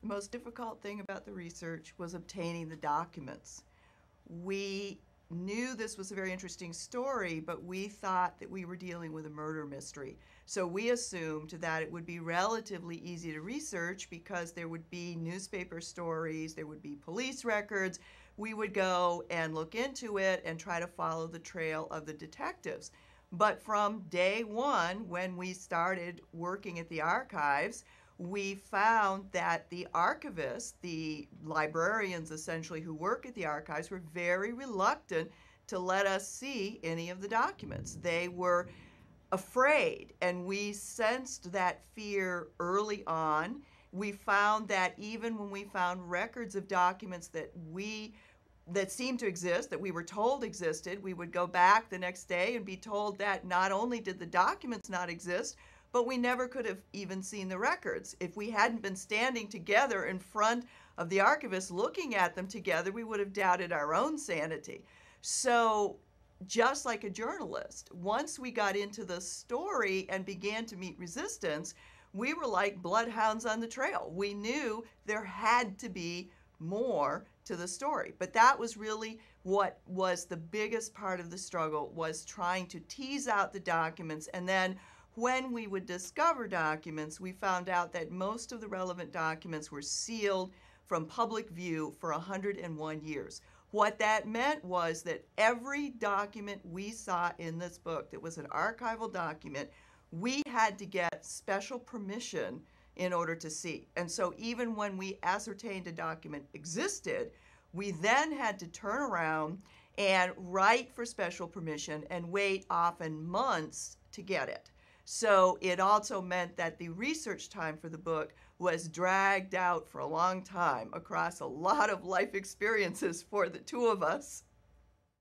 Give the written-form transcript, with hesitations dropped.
The most difficult thing about the research was obtaining the documents. We knew this was a very interesting story, but we thought that we were dealing with a murder mystery. So we assumed that it would be relatively easy to research because there would be newspaper stories, there would be police records. We would go and look into it and try to follow the trail of the detectives. But from day one, when we started working at the archives, we found that the archivists, the librarians essentially who work at the archives, were very reluctant to let us see any of the documents. They were afraid, and we sensed that fear early on. We found that even when we found records of documents that seemed to exist, that we were told existed, we would go back the next day and be told that not only did the documents not exist, but we never could have even seen the records. If we hadn't been standing together in front of the archivist looking at them together, we would have doubted our own sanity. So just like a journalist, once we got into the story and began to meet resistance, we were like bloodhounds on the trail. We knew there had to be more to the story. But that was really what was the biggest part of the struggle, was trying to tease out the documents. And then when we would discover documents, we found out that most of the relevant documents were sealed from public view for 101 years. What that meant was that every document we saw in this book that was an archival document, we had to get special permission in order to see. And so even when we ascertained a document existed, we then had to turn around and write for special permission and wait often months to get it. So it also meant that the research time for the book was dragged out for a long time across a lot of life experiences for the two of us.